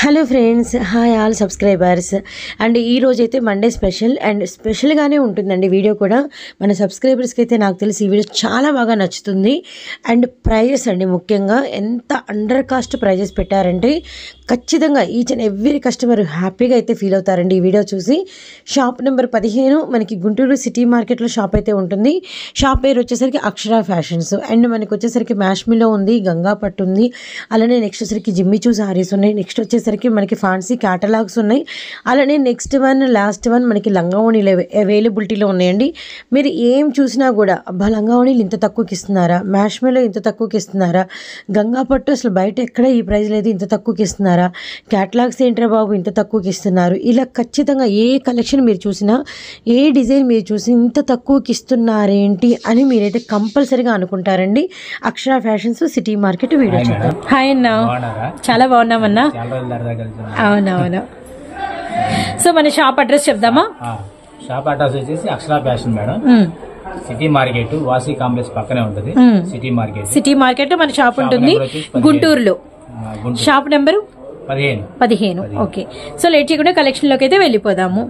Hello friends, hi all subscribers. And ఈ రోజైతే Monday special and స్పెషల్గానే ఉంటుందండి వీడియో కూడా. మన సబ్స్క్రైబర్స్కి అయితే నాకు తెలిసి ఈ వీడియో చాలా బాగా నచ్చుతుంది. అండ్ ప్రైజెస్ అండి, ముఖ్యంగా ఎంత అండర్ కాస్ట్ ప్రైజెస్ పెట్టారంటే ఖచ్చితంగా ఈచ్ అండ్ ఎవ్రీ కస్టమర్ హ్యాపీగా అయితే ఫీల్ అవుతారండి ఈ వీడియో చూసి. షాప్ నెంబర్ 15 మనకి గుంటూరు సిటీ మార్కెట్లో షాప్ అయితే ఉంటుంది. షాప్ పేరు వచ్చేసరికి అక్షర ఫ్యాషన్స్. అండ్ మనకి వచ్చేసరికి మ్యాష్మిలో ఉంది, గంగా పట్టు ఉంది, అలానే నెక్స్ట్ వచ్చేసరికి జిమ్మిచూ సారీస్ ఉన్నాయి. నెక్స్ట్ వచ్చేసరికి మనకి ఫ్యాన్సీ క్యాటలాగ్స్ ఉన్నాయి. అలానే నెక్స్ట్ లాస్ట్ వన్ మనకి లంగావోణీలు అవైలబిలిటీలో ఉన్నాయండి. మీరు ఏం చూసినా కూడా అబ్బా లంగావోణీలు ఇంత తక్కువకి ఇస్తున్నారా, మ్యాష్మిలో ఇంత తక్కువకి ఇస్తున్నారా, గంగా పట్టు అసలు బయట ఎక్కడ ఈ ప్రైస్ లేదు ఇంత తక్కువకి ఇస్తున్నారా, క్యాటలాగ్స్ ఏంట్రా బాబు ఇంత తక్కువకి ఇస్తున్నారు, ఇలా ఖచ్చితంగా ఏ కలెక్షన్ మీరు చూసినా, ఏ డిజైన్ మీరు చూసి ఇంత తక్కువకి ఇస్తున్నారేంటి అని మీరైతే కంపల్సరీగా అనుకుంటారండి. అక్షర ఫ్యాషన్స్ సిటీ మార్కెట్ వీడియో చూద్దాం. హాయ్ అన్న, చాలా బాగున్నామన్నా. అవునవును. సో మన షాప్ అడ్రస్ చెప్దామా? షాప్ అడ్రస్ వచ్చేసి అక్షర ఫ్యాషన్ మేడం, సిటీ మార్కెట్ వాసి కాంప్లెక్స్ పక్కనే ఉంటుంది. సిటీ మార్కెట్ మన షాప్ ఉంటుంది గుంటూరులో. Shop number 15. Okay, so late చేయకుండా కలెక్షన్ లోకి అయితే వెళ్ళిపోదాము.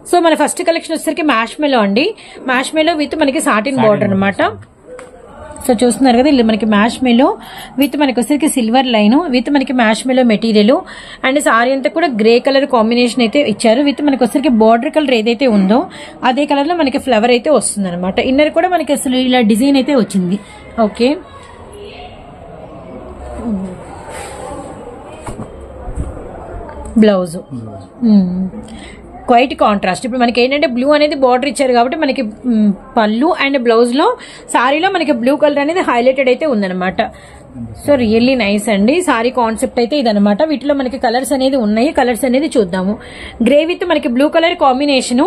సో మన ఫస్ట్ కలెక్షన్ వచ్చేసరికి మ్యాష్మెలో అండి. మ్యాష్మెలో విత్ మనకి సాటిన్ బోర్డర్ అనమాట. సో చూస్తున్నారు కదా, ఇది మనకి మ్యాష్మెలో విత్ మనకి వచ్చేసరికి సిల్వర్ లైన్ విత్ మనకి మ్యాష్మెలో మెటీరియల్. అండ్ సారీ అంతా కూడా గ్రే కలర్ కాంబినేషన్ అయితే ఇచ్చారు. విత్ మనకి వచ్చేసరికి బార్డర్ కలర్ ఏదైతే ఉందో అదే కలర్ లో మనకి ఫ్లవర్ అయితే వస్తుంది అనమాట. ఇన్నర్ కూడా మనకి అసలు ఇలా డిజైన్ అయితే వచ్చింది. Okay, blouse quiet contrast. ఇప్పుడు మనకి ఏంటంటే బ్లూ అనేది బార్డర్ ఇచ్చారు కాబట్టి మనకి పళ్ళు అండ్ బ్లౌజ్ లో సారీలో మనకి బ్లూ కలర్ అనేది హైలైటెడ్ అయితే ఉందన్నమాట. సో రియల్లీ నైస్ అండి. సారీ కాన్సెప్ట్ అయితే ఇదనమాట. వీటిలో మనకి కలర్స్ అనేది ఉన్నాయి. కలర్స్ అనేది చూద్దాము. గ్రే విత్ మనకి blue colour combination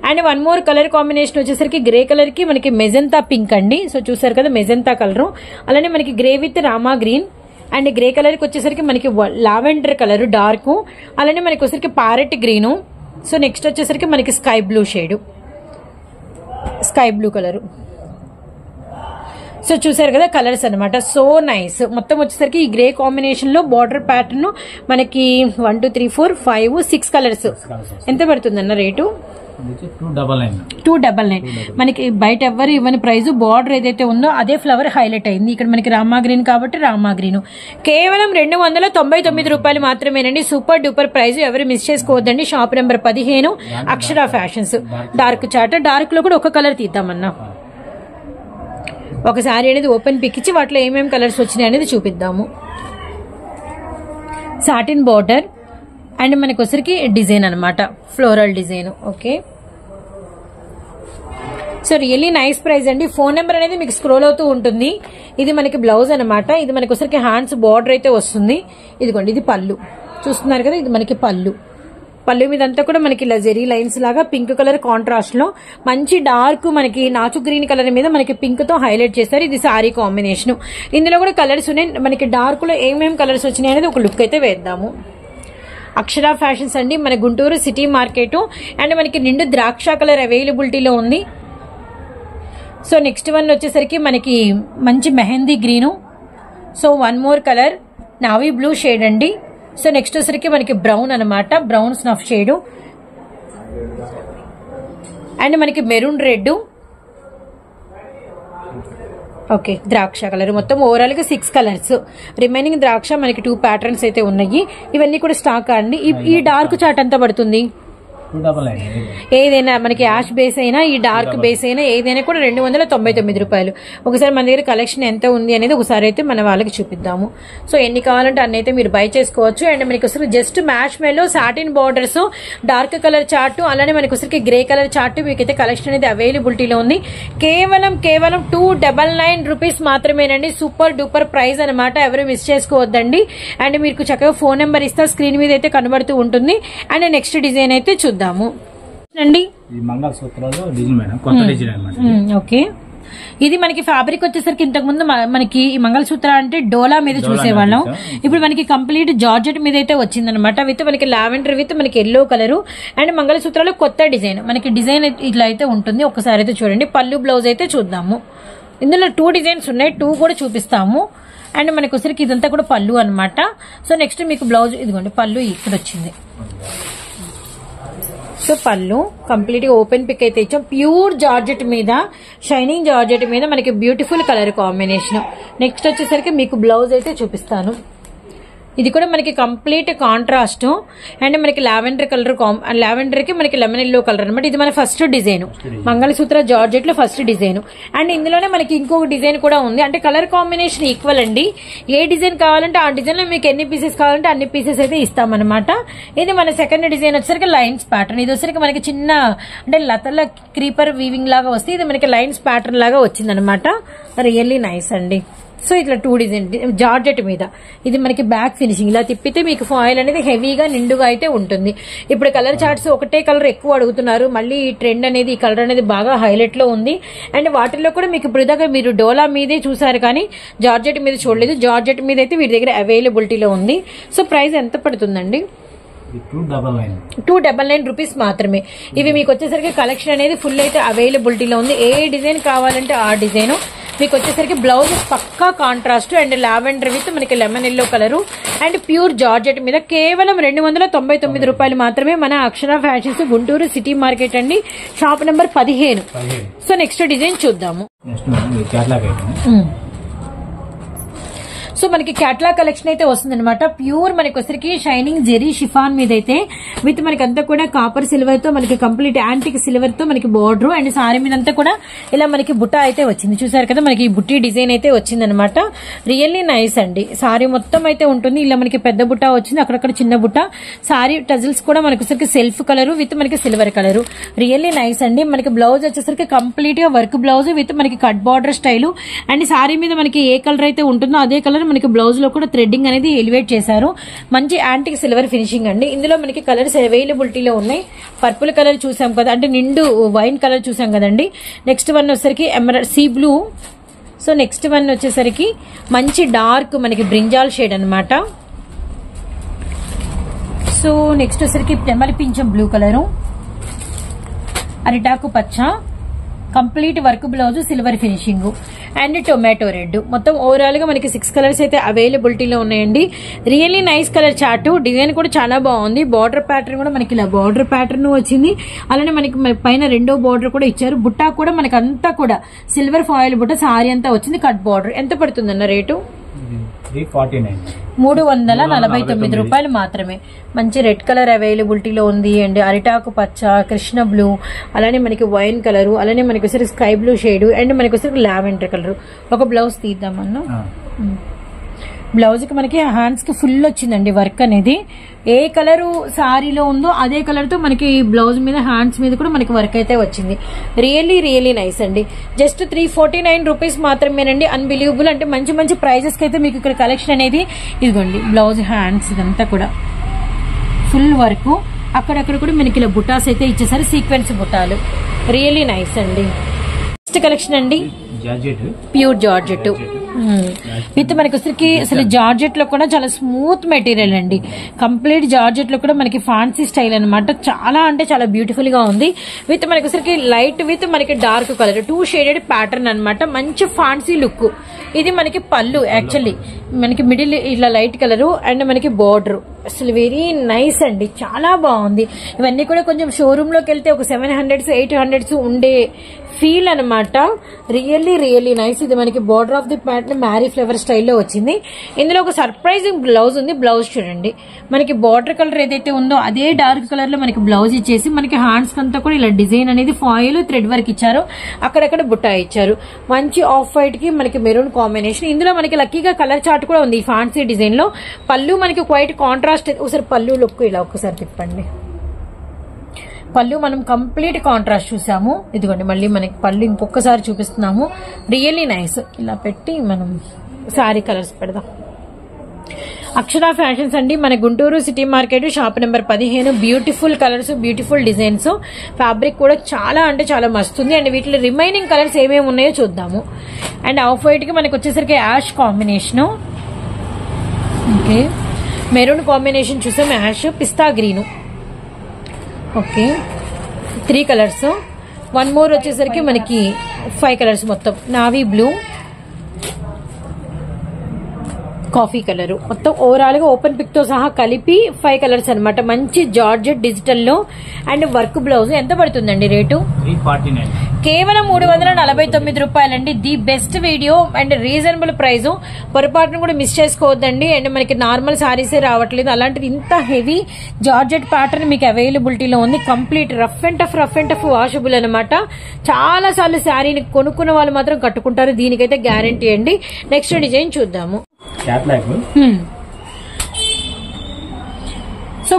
and one more colour combination వచ్చేసరికి గ్రే కలర్ కి మనకి మెజంతా పింక్ అండి. సో చూసారు కదా మెజంతా కలర్. అలానే మనకి grey with Rama green and grey colour కి వచ్చేసరికి మనకి లావెండర్ కలర్ డార్క్. అలానే మనకి వచ్చేసరికి ప్యారెట్ గ్రీను. సో నెక్స్ట్ వచ్చేసరికి మనకి sky blue shade, sky blue colour. So చూసారు కదా కలర్స్ అనమాట. So nice. మొత్తం వచ్చేసరికి ఈ గ్రే కాంబినేషన్ లో బార్డర్ ప్యాటర్న్ మనకి 1 2 3 4 5 6 కలర్స్. ఎంత పడుతుందన్న రేటు? 299. మనకి బయట ఎవరు ఇవ్వని ప్రైస్. బార్డర్ ఏదైతే ఉందో అదే ఫ్లవర్ హైలైట్ అయింది. ఇక్కడ మనకి రామా గ్రీన్ కాబట్టి రామా గ్రీన్. కేవలం 299 రూపాయలు మాత్రమేనండి. Super duper price. ఎవరు మిస్ చేసుకోవద్దండి. Shop number 15 Akshara fashions. Dark చాట. డార్క్ లో కూడా ఒక కలర్ తీద్దామన్నా. ఒకసారి అనేది ఓపెన్ పిక్ ఇచ్చి వాటిలో ఏమేమి కలర్స్ వచ్చినాయి అనేది చూపిద్దాము. సాటిన్ బార్డర్ అండ్ మనకి వచ్చరికి డిజైన్ అనమాట, floral design. Okay, so really nice price అండి. ఫోన్ నెంబర్ అనేది మీకు స్క్రోల్ అవుతూ ఉంటుంది. ఇది మనకి బ్లౌజ్ అనమాట. ఇది మనకి వచ్చరికి హ్యాండ్స్ బార్డర్ అయితే వస్తుంది. ఇదిగోండి, ఇది పళ్ళు చూస్తున్నారు కదా, ఇది మనకి పళ్ళు. పళ్ళు మీద అంతా కూడా మనకి ఇలా జెరీ లైన్స్ లాగా పింక్ కలర్ కాంట్రాస్ట్ లో మంచి డార్క్ మనకి నాచు గ్రీన్ కలర్ మీద మనకి పింక్ తో హైలైట్ చేశారు. ఇది సారీ కాంబినేషన్. ఇందులో కూడా కలర్స్ ఉన్నాయి. మనకి డార్క్ లో ఏమేమి కలర్స్ వచ్చినాయి అనేది ఒక లుక్ అయితే వేద్దాము. అక్షర ఫ్యాషన్స్ అండి, మన గుంటూరు సిటీ మార్కెట్. అండ్ మనకి నిండు ద్రాక్ష కలర్ అవైలబిలిటీలో ఉంది. సో నెక్స్ట్ వన్ వచ్చేసరికి మనకి మంచి mehndi green. So one more colour navy blue shade అండి. సో నెక్స్ట్ వచ్చేసరికి మనకి బ్రౌన్ అనమాట, బ్రౌన్ స్నఫ్ షేడ్. అండ్ మనకి మెరూన్ రెడ్. ఓకే, ద్రాక్ష కలర్. మొత్తం ఓవరాల్ గా 6 కలర్స్. రిమైనింగ్ ద్రాక్ష మనకి 2 ప్యాటర్న్స్ అయితే ఉన్నాయి. ఇవన్నీ కూడా స్టాక్ అండి. ఈ డార్క్ చాట్ ఎంత పడుతుంది? ఏదైనా మనకి యాష్ బేస్ అయినా ఈ డార్క్ బేస్ అయినా ఏదైనా కూడా 299 రూపాయలు. ఒకసారి మన దగ్గర కలెక్షన్ ఎంత ఉంది అనేది ఒకసారి అయితే మన వాళ్ళకి చూపిద్దాము. సో ఎన్ని కావాలంటే అన్ని అయితే మీరు బై చేసుకోవచ్చు. అండ్ మనకి వచ్చరికి జస్ట్ మ్యాచ్ మేలో satin borders, dark colour chart, అలానే మనకి వచ్చరికి గ్రే కలర్ చార్ట్ మీకైతే కలెక్షన్ అనేది అవైలబిలిటీలో ఉంది. కేవలం 299 రూపీస్ మాత్రమేనండి. సూపర్ డూపర్ ప్రైస్ అనమాట. ఎవరు మిస్ చేసుకోవద్దండి. అండ్ మీకు చక్కగా ఫోన్ నెంబర్ ఇస్తా, స్క్రీన్ మీద అయితే కనబడుతూ ఉంటుంది. అండ్ నెక్స్ట్ డిజైన్ అయితే చూద్దాము అండి. ఓకే, ఇది మనకి ఫ్యాబ్రిక్ వచ్చేసరికి ఇంతకు ముందు మనకి ఈ మంగళసూత్ర అంటే డోలా మీద చూసేవాళ్ళం. ఇప్పుడు మనకి కంప్లీట్ జార్జెట్ మీద అయితే వచ్చిందనమాట. విత్ మనకి లావెండర్ విత్ మనకి ఎల్లో కలర్. అండ్ మంగళసూత్రాలో కొత్త డిజైన్. మనకి డిజైన్ ఇట్లా అయితే ఉంటుంది. ఒకసారి అయితే చూడండి. పళ్ళు బ్లౌజ్ అయితే చూద్దాము. ఇందులో 2 డిజైన్స్ ఉన్నాయి. 2 కూడా చూపిస్తాము. అండ్ మనకి వచ్చరికి ఇదంతా కూడా పళ్ళు అనమాట. సో నెక్స్ట్ మీకు బ్లౌజ్ ఇదిగోండి పళ్ళు ఇక్కడ వచ్చింది. సో పళ్ళు కంప్లీట్ గా ఓపెన్ పిక్ అయితే ఇచ్చాం. ప్యూర్ జార్జెట్ మీద, షైనింగ్ జార్జెట్ మీద మనకి బ్యూటిఫుల్ కలర్ కాంబినేషన్. నెక్స్ట్ వచ్చేసరికి మీకు బ్లౌజ్ అయితే చూపిస్తాను. ఇది కూడా మనకి కంప్లీట్ కాంట్రాస్ట్ అండ్ మనకి లావెండర్ కలర్, లావెండర్ కి మనకి లెమన్ ఎల్లో కలర్ అనమాట. ఇది మన ఫస్ట్ డిజైన్, మంగళసూత్ర జార్జెట్ లో ఫస్ట్ డిజైన్. అండ్ ఇందులోనే మనకి ఇంకొక డిజైన్ కూడా ఉంది. అంటే కలర్ కాంబినేషన్ ఈక్వల్ అండి. ఏ డిజైన్ కావాలంటే ఆ డిజైన్ లో మీకు ఎన్ని పీసెస్ కావాలంటే అన్ని పీసెస్ అయితే ఇస్తామన్నమాట. ఇది మన సెకండ్ డిజైన్ వచ్చేసరికి లైన్స్ ప్యాటర్న్. ఇది వచ్చేసరికి మనకి చిన్న అంటే లతల క్రీపర్ వీవింగ్ లాగా వస్తే ఇది మనకి లైన్స్ ప్యాటర్న్ లాగా వచ్చిందనమాట. రియల్లీ నైస్ అండి. సో ఇట్లా 2 డిజైన్ జార్జెట్ మీద. ఇది మనకి బ్యాక్ ఫినిషింగ్. ఇలా తిప్పితే మీకు ఫాయిల్ అనేది హెవీగా నిండుగా అయితే ఉంటుంది. ఇప్పుడు కలర్ చార్ట్స్ ఒకటే కలర్ ఎక్కువ అడుగుతున్నారు. మళ్ళీ ఈ ట్రెండ్ అనేది, ఈ కలర్ అనేది బాగా హైలైట్ లో ఉంది. అండ్ వాటిల్లో కూడా మీకు ఇప్పుడు దాకా మీరు డోలా మీదే చూసారు కానీ జార్జెట్ మీద చూడలేదు. జార్జెట్ మీద అయితే వీటి దగ్గర అవైలబిలిటీలో ఉంది. సో ప్రైస్ ఎంత పడుతుందండి? 299 రూపీస్ మాత్రమే. ఇవి మీకు వచ్చేసరికి కలెక్షన్ అనేది ఫుల్ అయితే అవైలబిలిటీలో ఉంది. ఏ డిజైన్ కావాలంటే ఆ డిజైన్. మీకు వచ్చేసరికి బ్లౌజ్ పక్కా కాంట్రాస్ట్ అండ్ లావెండర్ విత్ మనకి lemon yellow colour and pure georgette మీద కేవలం 299 రూపాయలు మాత్రమే. మన Akshara fashions Guntur city market అండి, shop number 15. So next design చూద్దాము. సో మనకి క్యాటలాగ్ కలెక్షన్ అయితే వస్తుంది అనమాట. ప్యూర్ మనకి వచ్చరికి షైనింగ్ జెరీ షిఫాన్ మీద అయితే విత్ మనకి అంతా కూడా కాపర్ సిల్వర్ తో మనకి కంప్లీట్ యాంటిక్ సిల్వర్ తో మనకి బోర్డర్ అండ్ సారీ మీద అంతా కూడా ఇలా మనకి బుట్ట అయితే వచ్చింది. చూసారు కదా మనకి ఈ బుట్టి డిజైన్ అయితే వచ్చింది అనమాట. రియల్లీ నైస్ అండి. సారీ మొత్తం అయితే ఉంటుంది. ఇలా మనకి పెద్ద బుట్ట వచ్చింది, అక్కడక్కడ చిన్న బుట్ట. సారీ టజిల్స్ కూడా మనకి వచ్చరికి సెల్ఫ్ కలర్ విత్ మనకి సిల్వర్ కలర్. రియల్లీ నైస్ అండి. మనకి బ్లౌజ్ వచ్చేసరికి కంప్లీట్ గా వర్క్ బ్లౌజ్ విత్ మనకి cut border style and sorry మీద మనకి ఏ కలర్ అయితే ఉంటుందో అదే కలర్ మనకి బ్లౌజ్ లో కూడా థ్రెడ్డింగ్ అనేది ఎలివేట్ చేశారు. మంచి యాంటిక్ సిల్వర్ ఫినిషింగ్ అండి. ఇందులో మనకి కలర్స్ అవైలబిలిటీలో ఉన్నాయి. పర్పుల్ కలర్ చూసాం కదా, అంటే నిండు వైన్ కలర్ చూసాం కదండి. నెక్స్ట్ వన్ వచ్చేసరికి emerald sea blue. So next one వచ్చేసరికి మంచి డార్క్ మనకి బ్రింజాల్ షేడ్ అనమాట. సో నెక్స్ట్ వచ్చేసరికి నెమలి పింఛం బ్లూ కలరు, అరిటాకు పచ్చ, complete work blouse silver finishing and tomato red. మొత్తం ఓవరాల్ గా మనకి 6 కలర్స్ అయితే అవైలబిలిటీలో ఉన్నాయండి. Really nice colour chart. Design కూడా చాలా బాగుంది. బార్డర్ ప్యాటర్న్ కూడా మనకి ఇలా బార్డర్ ప్యాటర్న్ వచ్చింది. అలానే మనకి పైన రెండో బార్డర్ కూడా ఇచ్చారు. బుట్టా కూడా మనకి అంతా కూడా సిల్వర్ ఫాయిల్ బుట్ట సారీ అంతా వచ్చింది. Cut border. ఎంత పడుతుందన్న రేటు? 349 రూపాయలు మాత్రమే. మంచి రెడ్ కలర్ అవైలబిలిటీలో ఉంది అండ్ అరిటాకు పచ్చ, కృష్ణ బ్లూ, అలానే మనకి వైన్ కలర్, అలానే మనకి వచ్చేసరికి స్కై బ్లూ షేడ్ అండ్ మనకి వచ్చేసరికి లావెండర్ కలర్. ఒక బ్లౌజ్ తీద్దామన్నా. బ్లౌజ్ కి మనకి హ్యాండ్స్ కి ఫుల్ వచ్చిందండి వర్క్ అనేది. ఏ కలర్ సారీలో ఉందో అదే కలర్ తో మనకి బ్లౌజ్ మీద హ్యాండ్స్ మీద కూడా మనకి వర్క్ అయితే వచ్చింది. రియల్లీ నైస్ అండి. జస్ట్ 349 రూపీస్ మాత్రమేనండి. అన్బిలీవబుల్. అంటే మంచి మంచి ప్రైజెస్ కి అయితే మీకు ఇక్కడ కలెక్షన్ అనేది. ఇదిగోండి బ్లౌజ్ హ్యాండ్స్ ఇదంతా కూడా ఫుల్ వర్క్. అక్కడక్కడ కూడా మనకి ఇలా బుటాస్ అయితే ఇచ్చేసారు, సీక్వెన్స్ బుటాలు. రియల్లీ నైస్ అండి. నెక్స్ట్ కలెక్షన్ అండి ప్యూర్ జార్జెట్ విత్ మనకి వచ్చరికి అసలు జార్జెట్ లో కూడా చాలా స్మూత్ మెటీరియల్ అండి. కంప్లీట్ జార్జెట్ లో కూడా మనకి ఫ్యాన్సీ స్టైల్ అనమాట. చాలా అంటే చాలా బ్యూటిఫుల్ గా ఉంది. విత్ మనకి వచ్చరికి లైట్ విత్ మనకి డార్క్ కలర్ 2 షేడెడ్ ప్యాటర్న్ అనమాట. మంచి ఫ్యాన్సీ లుక్. ఇది మనకి పళ్ళు. యాక్చువల్లీ మనకి మిడిల్ ఇలా లైట్ కలర్ అండ్ మనకి బార్డర్. అసలు వెరీ నైస్ అండి. చాలా బాగుంది. ఇవన్నీ కూడా కొంచెం షోరూమ్ లోకి వెళ్తే ఒక 700s 800s ఉండే ఫీల్ అనమాట. Really nice. ఇది మనకి border of the pant marry flavour స్టైల్లో వచ్చింది. ఇందులో ఒక సర్ప్రైజింగ్ బ్లౌజ్ ఉంది. బ్లౌజ్ చూడండి మనకి బార్డర్ కలర్ ఏదైతే ఉందో అదే డార్క్ కలర్ లో మనకి బ్లౌజ్ ఇచ్చేసి మనకి హ్యాండ్స్ అంతా కూడా ఇలా డిజైన్ అనేది ఫాయిల్ థ్రెడ్ వర్క్ ఇచ్చారు. అక్కడక్కడ బుట్టా ఇచ్చారు. మంచి ఆఫ్ వైట్ కి మనకి మెరూన్ కాంబినేషన్. ఇందులో మనకి లక్కీగా కలర్ చార్ట్ కూడా ఉంది ఈ ఫ్యాన్సీ డిజైన్ లో. పళ్ళు మనకి క్వైట్ కాంట్రాస్ట్. ఒకసారి పళ్ళు లుక్ ఇలా ఒక్కసారి తిప్పండి. పళ్ళు మనం కంప్లీట్ కాంట్రాస్ట్ చూసాము. ఇదిగోండి మళ్ళీ మనకి పళ్ళు ఇంకొకసారి చూపిస్తున్నాము. Really nice. ఇలా పెట్టి మనం శారీ కలర్స్ పెడదాం. అక్షర ఫ్యాషన్స్ అండి, మన Guntur city market, shop number 15. Beautiful colours, beautiful designs. Fabric కూడా చాలా అంటే చాలా మస్తుంది. అండ్ వీటిలో రిమైనింగ్ కలర్స్ ఏమేమి ఉన్నాయో చూద్దాము. అండ్ ఆఫ్ వైట్ కి మనకి వచ్చేసరికి ash combination, okay maroon combination చూసాం, ash, pista green. Okay 3 colours. One more వచ్చేసరికి మనకి 5 కలర్స్ మొత్తం. నావీ బ్లూ, కాఫీ కలర్ మొత్తం ఓవరాల్ గా ఓపెన్ పిక్ తో సహా కలిపి 5 కలర్స్ అనమాట. మంచి జార్జెట్ డిజిటల్ లో అండ్ వర్క్ బ్లౌజ్. ఎంత పడుతుందండి రేటు? 349 కేవలం 349 రూపాయలండి. The best video and reasonable price. పొరపాటును కూడా మిస్ చేసుకోవద్దండి. అండ్ మనకి నార్మల్ సారీసే రావట్లేదు, అలాంటిది ఇంత హెవీ జార్జెట్ ప్యాటర్న్ మీకు అవైలబిలిటీలో ఉంది. Complete rough and tough washable అనమాట. చాలా సార్లు శారీని కొనుక్కున్న వాళ్ళు మాత్రం కట్టుకుంటారు, దీనికైతే గ్యారంటీ అండి. నెక్స్ట్ డిజైన్ చూద్దాము. సో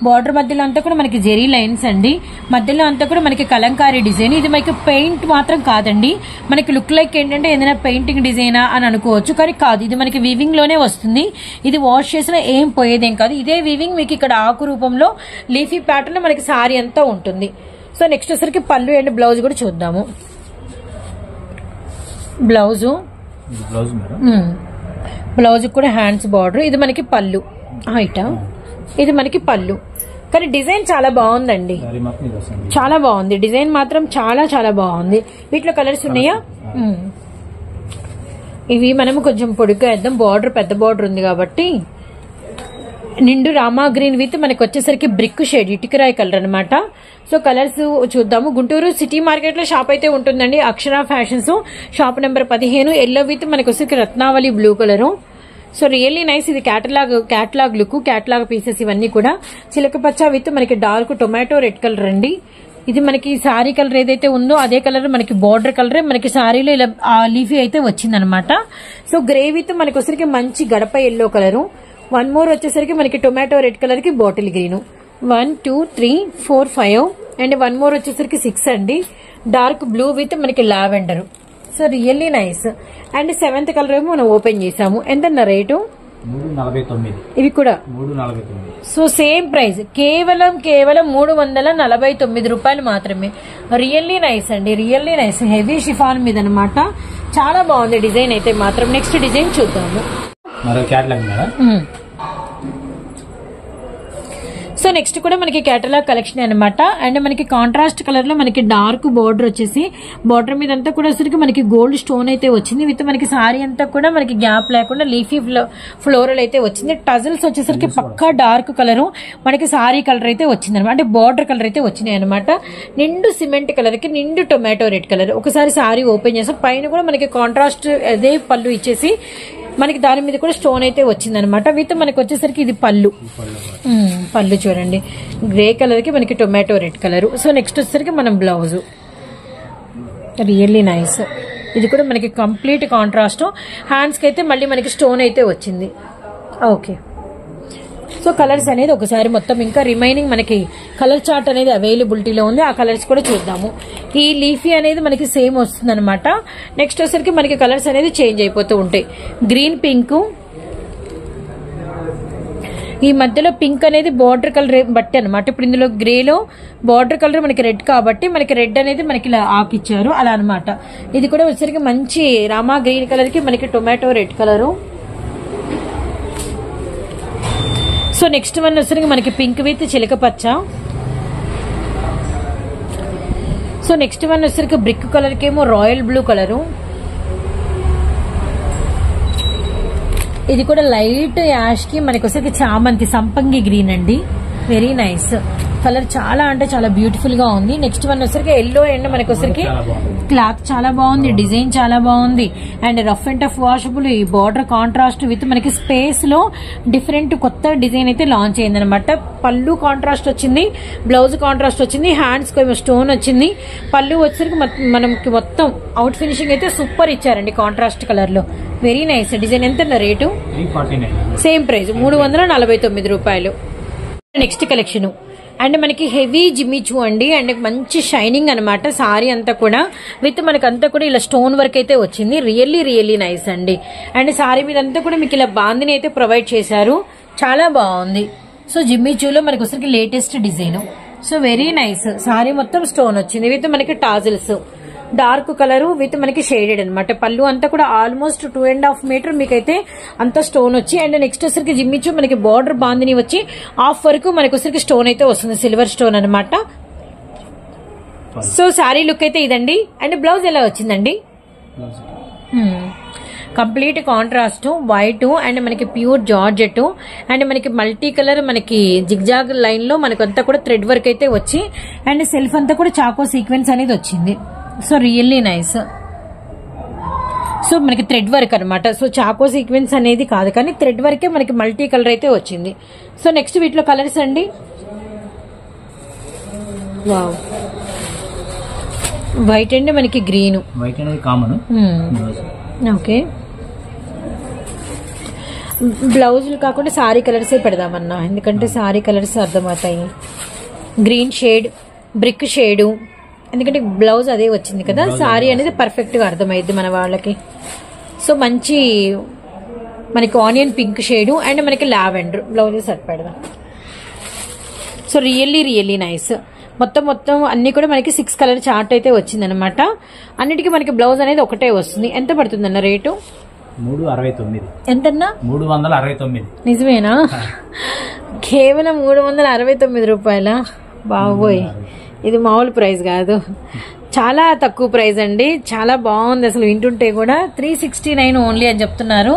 బార్డర్ మధ్యలో అంతా కూడా మనకి జెరీ లైన్స్ అండి. మధ్యలో అంతా కూడా మనకి కలంకారీ డిజైన్. ఇది మనకి పెయింట్ మాత్రం కాదండి, మనకి లుక్ లైక్ ఏంటంటే ఏదైనా పెయింటింగ్ డిజైనా అని అనుకోవచ్చు, కానీ కాదు. ఇది మనకి వీవింగ్ లోనే వస్తుంది. ఇది వాష్ చేసినా ఏం పోయేదేం కాదు. ఇదే వీవింగ్ మీకు ఇక్కడ ఆకు రూపంలో లీఫీ ప్యాటర్న్ మనకి సారీ అంతా ఉంటుంది. సో నెక్స్ట్ వచ్చరికి పళ్ళు అండ్ బ్లౌజ్ కూడా చూద్దాము. బ్లౌజ్ కూడా హ్యాండ్స్ బార్డర్. ఇది మనకి పళ్ళు హైటా, ఇది మనకి పళ్ళు. కానీ డిజైన్ చాలా బాగుందండి, చాలా బాగుంది. డిజైన్ మాత్రం చాలా చాలా బాగుంది. వీటిలో కలర్స్ ఉన్నాయా? ఇవి మనము కొంచెం పొడిగా వేద్దాం, బార్డర్ పెద్ద బార్డర్ ఉంది కాబట్టి. నిండు రామా గ్రీన్ విత్ మనకి వచ్చేసరికి బ్రిక్ షేడ్ ఇటుకరాయి కలర్ అనమాట. సో కలర్స్ చూద్దాము. గుంటూరు సిటీ మార్కెట్ లో షాప్ అయితే ఉంటుందండి, Akshara fashions, shop number 15. Yellow with మనకి వచ్చేసరికి రత్నావళి blue colour. So really nice. ఇది క్యాటలాగ్ లుక్, క్యాటలాగ్ పీసెస్ ఇవన్నీ కూడా. చిలకపచ్చ విత్ మనకి డార్క్ టొమాటో రెడ్ కలర్ అండి. ఇది మనకి శారీ కలర్ ఏదైతే ఉందో అదే కలర్ మనకి బార్డర్ కలరే మనకి శారీలో ఇలా లీఫీ అయితే వచ్చిందనమాట. సో గ్రే విత్ మనకి వచ్చరికి మంచి గడప ఎల్లో కలరు. 1 మోర్ వచ్చేసరికి మనకి టొమాటో రెడ్ కలర్ కి బాటిల్ గ్రీన్. 1 2 3 4 5 అండ్ 1 మోర్ వచ్చేసరికి 6 అండి. డార్క్ బ్లూ విత్ మనకి lavender. So really nice. And 7th colour ఏమో మనం ఓపెన్ చేసాము. ఎంత రేటు? 349. ఇవి కూడా 349. సో సేమ్ ప్రైస్, కేవలం 349 రూపాయలు మాత్రమే. రియల్లీ నైస్ అండి, రియల్లీ నైస్. హెవీ షిఫాన్ మీద అనమాట. చాలా బాగుంది డిజైన్ అయితే మాత్రం. నెక్స్ట్ డిజైన్ చూద్దాము. సో నెక్స్ట్ కూడా మనకి కేటలాగ్ కలెక్షన్ అనమాట. అండ్ మనకి కాంట్రాస్ట్ కలర్ లో మనకి డార్క్ బోర్డర్ వచ్చేసి, బోర్డర్ మీద అంతా కూడా వచ్చేసరికి మనకి గోల్డ్ స్టోన్ అయితే వచ్చింది. విత్ మనకి సారీ అంతా కూడా మనకి గ్యాప్ లేకుండా లీఫీ ఫ్లోరల్ అయితే వచ్చింది. టజల్స్ వచ్చేసరికి పక్కా డార్క్ కలర్ మనకి సారీ కలర్ అయితే వచ్చింది అనమాట. అంటే బోర్డర్ కలర్ అయితే వచ్చినాయి అనమాట. నిండు సిమెంట్ కలర్ కి నిండు టొమాటో రెడ్ కలర్. ఒకసారి సారీ ఓపెన్ చేస్తాం, పైన కూడా మనకి కాంట్రాస్ట్ అదే పళ్ళు ఇచ్చేసి మనకి దాని మీద కూడా స్టోన్ అయితే వచ్చింది అనమాట. విత్ మనకి వచ్చేసరికి ఇది పళ్ళు చూడండి, గ్రే కలర్ కి మనకి tomato red colour. So next వచ్చేసరికి మనం బ్లౌజ్. Really nice. ఇది కూడా మనకి కంప్లీట్ కాంట్రాస్ట్. హ్యాండ్స్ కి అయితే మళ్ళీ మనకి స్టోన్ అయితే వచ్చింది. ఓకే. సో కలర్స్ అనేది ఒకసారి మొత్తం ఇంకా రిమైనింగ్ మనకి కలర్ చార్ట్ అనేది అవైలబిలిటీలో ఉంది. ఆ కలర్స్ కూడా చూద్దాము. ఈ లీఫీ అనేది మనకి సేమ్ వస్తుంది అనమాట. నెక్స్ట్ వచ్చేసరికి మనకి కలర్స్ అనేది చేంజ్ అయిపోతూ ఉంటాయి. గ్రీన్, పింక్, ఈ మధ్యలో పింక్ అనేది బార్డర్ కలర్ బట్టి అనమాట. ఇప్పుడు ఇందులో గ్రేలో బార్డర్ కలర్ మనకి రెడ్ కాబట్టి మనకి రెడ్ అనేది మనకి ఇలా ఆకిచ్చారు అలా అనమాట. ఇది కూడా వచ్చేసరికి మంచి రామా గ్రీన్ కలర్ కి మనకి tomato red colour. So next one వచ్చేసరికి మనకి పింక్ విత్ చిలక పచ్చ. సో నెక్స్ట్ వన్ వచ్చేసరికి బ్రిక్ కలర్ కి ఏమో రాయల్ బ్లూ కలరు. ఇది కూడా లైట్ యాష్ కి మనకి వచ్చేసరికి చామంతి సంపంగి గ్రీన్ అండి. వెరీ నైస్ కలర్, చాలా అంటే చాలా బ్యూటిఫుల్ గా ఉంది. నెక్స్ట్ వన్ వచ్చరికి ఎల్లో అండ్ మనకి వచ్చరికి క్లాత్ చాలా బాగుంది, డిజైన్ చాలా బాగుంది and rough and tough washable. ఈ బార్డర్ కాంట్రాస్ట్ విత్ మనకి స్పేస్ లో డిఫరెంట్ కొత్త డిజైన్ అయితే లాంచ్ అయింది అనమాట. పళ్ళు కాంట్రాస్ట్ వచ్చింది, బ్లౌజ్ కాంట్రాస్ట్ వచ్చింది, హ్యాండ్స్ కి స్టోన్ వచ్చింది. పళ్ళు వచ్చరికి మనకి మొత్తం అవుట్ ఫినిషింగ్ అయితే సూపర్ ఇచ్చారండి కాంట్రాస్ట్ కలర్ లో. Very nice design. ఎంత రేటు? సేమ్ ప్రైస్ 349 రూపాయలు. నెక్స్ట్ కలెక్షన్ అండ్ మనకి హెవీ జిమ్మిచూ అండి అండ్ మంచి షైనింగ్ అనమాట. సారీ అంతా కూడా విత్ మనకంతా కూడా ఇలా స్టోన్ వర్క్ అయితే వచ్చింది. రియల్లీ నైస్ అండి. అండ్ సారీ మీద అంతా కూడా మీకు ఇలా బాందిని అయితే ప్రొవైడ్ చేశారు, చాలా బాగుంది. సో జిమ్మిచూలో మనకి వచ్చరికి latest design. So very nice. Sorry మొత్తం స్టోన్ వచ్చింది విత్ మనకి టాజిల్స్, డార్క్ కలర్ విత్ మనకి షేడెడ్ అనమాట. పళ్ళు అంతా కూడా ఆల్మోస్ట్ 2.5 మీటర్ మీకైతే అంత స్టోన్ వచ్చి అండ్ నెక్స్ట్ వచ్చరికి జిమ్మిచ్చు మనకి బార్డర్ బాందిని వచ్చి హాఫ్ వరకు మనకి వచ్చరికి స్టోన్ అయితే వస్తుంది, సిల్వర్ స్టోన్ అనమాట. సో శారీ లుక్ అయితే ఇదండి. అండ్ బ్లౌజ్ ఎలా వచ్చిందండి? కంప్లీట్ కాంట్రాస్ట్ వైట్ అండ్ మనకి ప్యూర్ జార్జెట్ అండ్ మనకి మల్టీ కలర్ మనకి జిగ్జాగ్ లైన్ లో మనకంతా కూడా థ్రెడ్ వర్క్ అయితే వచ్చి అండ్ సెల్ఫ్ అంతా కూడా చాకో సీక్వెన్స్ అనేది వచ్చింది. So really nice. సో మనకి థ్రెడ్ వర్క్ అనమాట. సో చాకో సీక్వెన్స్ అనేది కాదు కానీ థ్రెడ్ వర్కే మనకి మల్టీ కలర్ అయితే వచ్చింది. సో నెక్స్ట్ వీటిలో కలర్స్ అండి. వావ్, వైట్ అండ్ మనకి గ్రీన్. వైట్ అనేది కామన్. ఓకే, బ్లౌజులు కాకుండా సారీ కలర్సే పెడదామన్నా, ఎందుకంటే సారీ కలర్స్ అర్థమవుతాయి. గ్రీన్ షేడ్, బ్రిక్ షేడు, ఎందుకంటే బ్లౌజ్ అదే వచ్చింది కదా, సారీ అనేది పర్ఫెక్ట్ గా అర్థమైంది మన వాళ్ళకి. సో మంచి మనకి ఆనియన్ పింక్ షేడు అండ్ మనకి లావెండర్ బ్లౌజెస్ సెట్ పెడదాం. So really nice. మొత్తం అన్ని కూడా మనకి 6 కలర్ చార్ట్ అయితే వచ్చింది అనమాట. అన్నిటికీ మనకి బ్లౌజ్ అనేది ఒకటే వస్తుంది. ఎంత పడుతుందన్న రేటు? 369. ఎంతన్నా? 369. నిజమేనా? కేవలం 369 రూపాయల? బాబోయ్, ఇది మామూలు ప్రైస్ కాదు, చాలా తక్కువ ప్రైస్ అండి. చాలా బాగుంది అసలు, వింటుంటే కూడా 369 ఓన్లీ అని చెప్తున్నారు.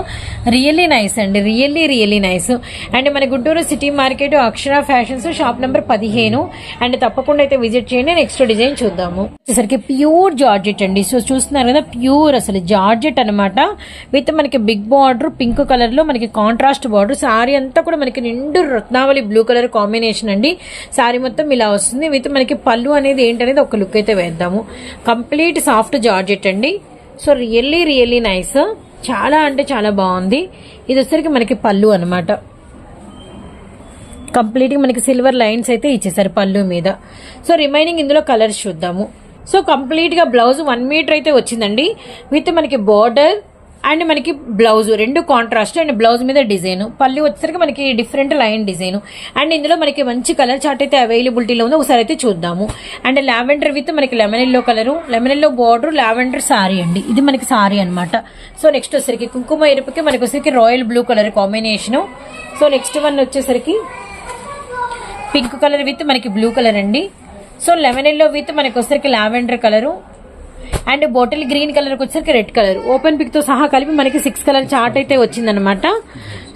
రియల్లీ నైస్ అండి, రియల్లీ నైస్. అండ్ మన Guntur city market Akshara fashions shop number 15 and తప్పకుండా అయితే విజిట్ చేయండి. నెక్స్ట్ డిజైన్ చూద్దాము. వచ్చేసరికి ప్యూర్ జార్జెట్ అండి. సో చూస్తున్నారు కదా, ప్యూర్ అసలు జార్జెట్ అనమాట. విత్ మనకి బిగ్ బార్డర్ పింక్ కలర్ లో మనకి కాంట్రాస్ట్ బార్డర్. సారీ అంతా కూడా మనకి నిండు రత్నావళి బ్లూ కలర్ కాంబినేషన్ అండి. సారీ మొత్తం ఇలా వస్తుంది. విత్ మనకి పళ్ళు అనేది ఏంటనేది ఒక లుక్ అయితే వేద్దాము. కంప్లీట్ సాఫ్ట్ జార్జెట్ అండి. సో రియల్లీ నైస్, చాలా అంటే చాలా బాగుంది. ఇది వచ్చరికి మనకి పళ్ళు అనమాట. కంప్లీట్ గా మనకి సిల్వర్ లైన్స్ అయితే ఇచ్చేసారు పళ్ళు మీద. సో రిమైనింగ్ ఇందులో కలర్స్ చూద్దాము. సో కంప్లీట్ గా బ్లౌజ్ 1 మీటర్ అయితే వచ్చిందండి. విత్ మనకి బార్డర్ అండ్ మనకి బ్లౌజ్ రెండు కాంట్రాస్ట్ అండ్ బ్లౌజ్ మీద డిజైన్. పళ్ళు వచ్చేసరికి మనకి డిఫరెంట్ లైన్ డిజైన్. అండ్ ఇందులో మనకి మంచి కలర్ చార్ట్ అయితే అవైలబిలిటీలో ఉంది, ఒకసారి అయితే చూద్దాము. అండ్ లావెండర్ విత్ మనకి lemon yellow colour, lemon yellow border, lavender sorry అండి. ఇది మనకి సారీ అనమాట. సో నెక్స్ట్ వచ్చేసరికి కుంకుమ ఎరుపుకి మనకి వచ్చేసరికి royal blue colour combination. So next one వచ్చేసరికి పింక్ కలర్ విత్ మనకి బ్లూ కలర్ అండి. సో లెమన్ ఎల్లో విత్ మనకి వచ్చేసరికి lavender colour and bottle green colour వచ్చేసరికి రెడ్ కలర్. ఓపెన్ పిక్ తో సహా కలిపి మనకి 6 కలర్ చార్ట్ అయితే వచ్చిందనమాట.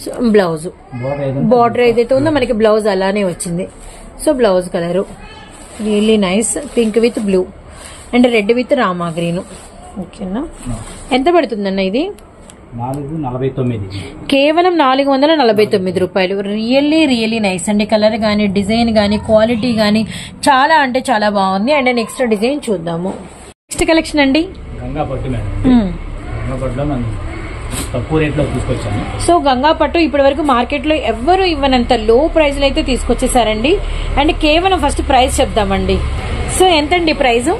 సో బ్లౌజ్ బార్డర్ ఏదైతే ఉందో మనకి బ్లౌజ్ అలానే వచ్చింది. So blouse colour really nice, pink with blue and red with Rama green. ఓకేనా, ఎంత పడుతుందన్న ఇది? 449. కేవలం 449 రూపాయలు. రియల్లీ నైస్ అండి. కలర్ గానీ, డిజైన్ గానీ, క్వాలిటీ గానీ చాలా అంటే చాలా బాగుంది. అండ్ నెక్స్ట్ డిజైన్ చూద్దాము. నెక్స్ట్ కలెక్షన్ అండి గంగా పట్టు మేడం. గంగా పట్టులో మనం తక్కువ రేట్ లో తీసుకొచ్చాము. సో గంగా పట్టు ఇప్పటి వరకు మార్కెట్ లో ఎవ్వరు ఇవ్వనంత లో ప్రైస్ లో అయితే తీసుకొచ్చేసారండి. అండ్ కేవలం ఫస్ట్ ప్రైస్ చెప్దామండి. సో ఎంతండి ప్రైస్?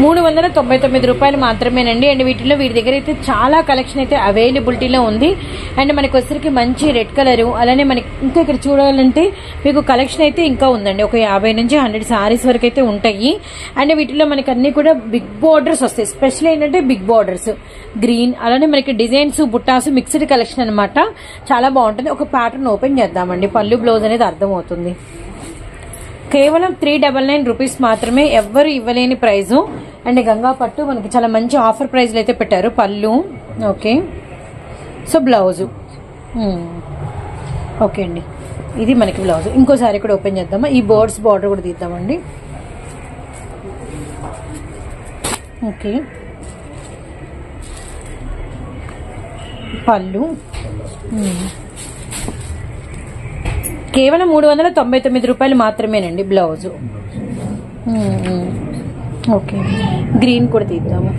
399 రూపాయలు మాత్రమేనండి. అండ్ వీటిలో వీటి దగ్గర అయితే చాలా కలెక్షన్ అయితే అవైలబిలిటీలో ఉంది. అండ్ మనకి వచ్చరికి మంచి రెడ్ కలర్, అలానే మనకి ఇంకా ఇక్కడ చూడాలంటే మీకు కలెక్షన్ అయితే ఇంకా ఉందండి. ఒక 50 నుంచి 100 సారీస్ వరకు అయితే ఉంటాయి. అండ్ వీటిలో మనకి అన్ని కూడా బిగ్ బార్డర్స్ వస్తాయి. స్పెషల్ ఏంటంటే బిగ్ బార్డర్స్, గ్రీన్, అలానే మనకి డిజైన్స్, బుట్టాస్ మిక్స్డ్ కలెక్షన్ అనమాట. చాలా బాగుంటుంది. ఒక ప్యాటర్న్ ఓపెన్ చేద్దామండి. పళ్ళు బ్లౌజ్ అనేది అర్థమవుతుంది. కేవలం 399 రూపీస్ మాత్రమే, ఎవ్వరు ఇవ్వలేని ప్రైజు. అండ్ గంగా పట్టు మనకి చాలా మంచి ఆఫర్ ప్రైజ్లు అయితే పెట్టారు. పళ్ళు ఓకే. సో బ్లౌజు ఓకే అండి, ఇది మనకి బ్లౌజ్. ఇంకోసారి కూడా ఓపెన్ చేద్దామా? ఈ బర్డ్స్ బార్డర్ కూడా తీద్దామండి. ఓకే, పళ్ళు కేవలం 399 రూపాయలు మాత్రమేనండి. Blouse okay. గ్రీన్ కూడా తీద్దాము,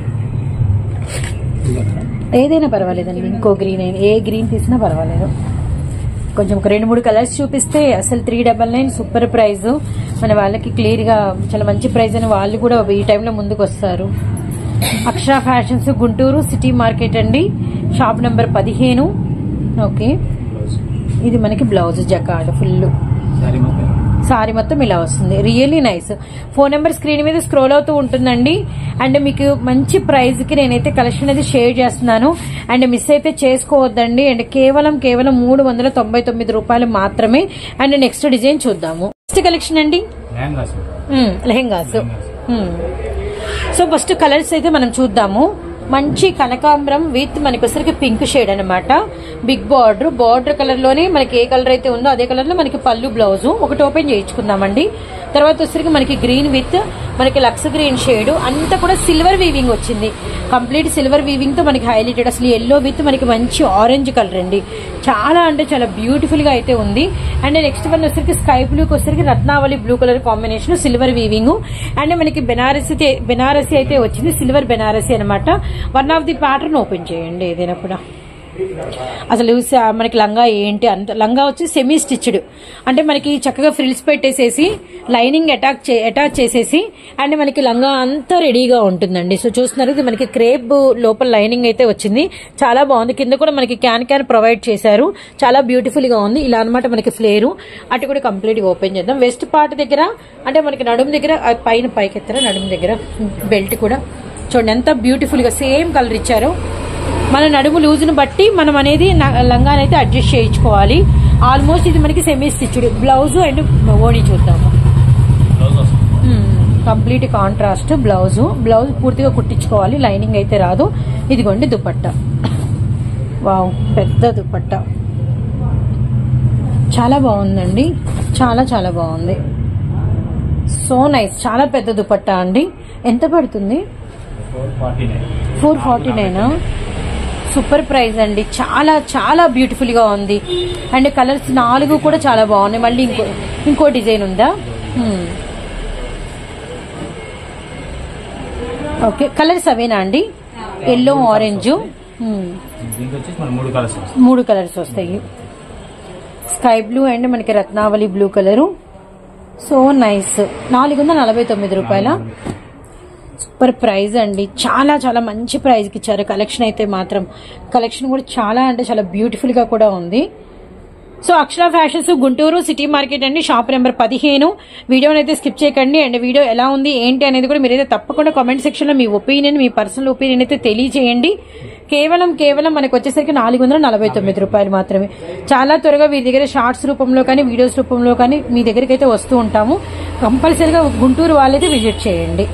ఏదైనా పర్వాలేదండి. ఇంకో గ్రీన్ అయినా, ఏ గ్రీన్ తీసినా పర్వాలేదు. కొంచెం ఒక 2-3 కలర్స్ చూపిస్తే అసలు 399 సూపర్ ప్రైజ్. మన వాళ్ళకి క్లియర్ గా చాలా మంచి ప్రైజ్ అని వాళ్ళు కూడా ఈ టైంలో ముందుకు వస్తారు. అక్షర ఫ్యాషన్స్ గుంటూరు సిటీ మార్కెట్ అండి, షాప్ నెంబర్ 15. ఓకే, ఇది మనకి బ్లౌజ్ జకార్డ్ ఫుల్ సారీ మొత్తం ఇలా వస్తుంది. Really nice. Phone number screen మీద స్క్రోల్ అవుతూ ఉంటుందండి. అండ్ మీకు మంచి ప్రైజ్ కి నేనైతే కలెక్షన్ అనేది షేర్ చేస్తున్నాను. అండ్ మిస్ అయితే చేసుకోవద్దండి. అండ్ కేవలం 399 రూపాయలు మాత్రమే. అండ్ నెక్స్ట్ డిజైన్ చూద్దాము. నెక్స్ట్ కలెక్షన్ అండి లెహెంగాస్. సో ఫస్ట్ కలర్స్ అయితే మనం చూద్దాము. మంచి కనకాంబరం విత్ మనకి వచ్చరికి పింక్ షేడ్ అనమాట. బిగ్ బార్డర్ కలర్ లోనే మనకి ఏ కలర్ అయితే ఉందో అదే కలర్ లో మనకి పళ్ళు బ్లౌజ్ ఒకటి ఓపెన్ చేయించుకుందామండి. తర్వాత వచ్చరికి మనకి గ్రీన్ విత్ మనకి లక్స్ గ్రీన్ షేడ్ అంతా కూడా సిల్వర్ వీవింగ్ వచ్చింది. కంప్లీట్ సిల్వర్ వీవింగ్ తో మనకి హైలైటెడ్. అసలు ఎల్లో విత్ మనకి మంచి ఆరెంజ్ కలర్ అండి. చాలా అంటే చాలా బ్యూటిఫుల్ గా అయితే ఉంది. అండ్ నెక్స్ట్ వన్ వచ్చరికి స్కై బ్లూ వచ్చరికి రత్నావళి blue colour combination silver weaving. And మనకి బెనారసి అయితే వచ్చింది. సిల్వర్ బెనారసి అనమాట. One of the pattern open చేయండి ఏదైనా కూడా. అసలు మనకి లంగా ఏంటి అంత లంగా వచ్చి సెమీ స్టిచ్డ్ అంటే మనకి చక్కగా ఫ్రిల్స్ పెట్టేసేసి లైనింగ్ అటాచ్ చేసేసి అండ్ మనకి లంగా అంతా రెడీగా ఉంటుందండి. సో చూస్తున్నారు ఇది మనకి క్రేప్ లోపల లైనింగ్ అయితే వచ్చింది. చాలా బాగుంది. కింద కూడా మనకి క్యాన్ ప్రొవైడ్ చేశారు. చాలా బ్యూటిఫుల్ గా ఉంది. ఇలా అనమాట మనకి ఫ్లేరు. అటు కూడా కంప్లీట్ గా ఓపెన్ చేద్దాం. వెస్ట్ పార్ట్ దగ్గర అంటే మనకి నడుము దగ్గర పైకి ఎత్తారా నడుము దగ్గర బెల్ట్ కూడా చూడండి ఎంత బ్యూటిఫుల్ గా సేమ్ కలర్ ఇచ్చారు. మన నడుము లూజును బట్టి మనం అనేది లంగానైతే అడ్జస్ట్ చేయించుకోవాలి. ఆల్మోస్ట్ ఇది మనకి సెమీ స్టిచ్డ్. బ్లౌజ్ అండ్ ఓణి చూద్దాము. కంప్లీట్ కాంట్రాస్ట్ బ్లౌజ్ పూర్తిగా కుట్టించుకోవాలి. లైనింగ్ అయితే రాదు. ఇదిగోండి దుపట్టా. వావ్ పెద్ద దుపట్టా చాలా బాగుందండి. చాలా చాలా బాగుంది. So nice. చాలా పెద్ద దుపట్టా అండి. ఎంత పడుతుంది? 449. సూపర్ ప్రైస్ అండి. చాలా చాలా బ్యూటిఫుల్ గా ఉంది. అండ్ కలర్స్ 4 కూడా చాలా బాగున్నాయి. మళ్ళీ ఇంకో డిజైన్ ఉందా? ఓకే కలర్స్ అవేనా అండి? ఎల్లో ఆరెంజ్ 3 కలర్స్ వస్తాయి. స్కై బ్లూ అండ్ మనకి రత్నావళి బ్లూ కలరు. So nice. 449 రూపాయల. సూపర్ ప్రైస్ అండి. చాలా చాలా మంచి ప్రైస్ కి ఇచ్చారు. కలెక్షన్ అయితే మాత్రం కలెక్షన్ కూడా చాలా అంటే చాలా బ్యూటిఫుల్ గా కూడా ఉంది. సో అక్షర ఫ్యాషన్స్ గుంటూరు సిటీ మార్కెట్ అండి. Shop number 15. వీడియోని అయితే స్కిప్ చేయకండి. అండ్ వీడియో ఎలా ఉంది ఏంటి అనేది కూడా మీరైతే తప్పకుండా కామెంట్ సెక్షన్ లో మీ ఒపీనియన్ మీ పర్సనల్ ఒపీనియన్ అయితే తెలియజేయండి. కేవలం మనకు వచ్చేసరికి 449 రూపాయలు మాత్రమే. చాలా త్వరగా వీరి దగ్గర షార్ట్స్ రూపంలో కానీ వీడియోస్ రూపంలో కానీ మీ దగ్గరికి అయితే వస్తూ ఉంటాము. కంపల్సరీగా గుంటూరు వాళ్ళైతే విజిట్ చేయండి.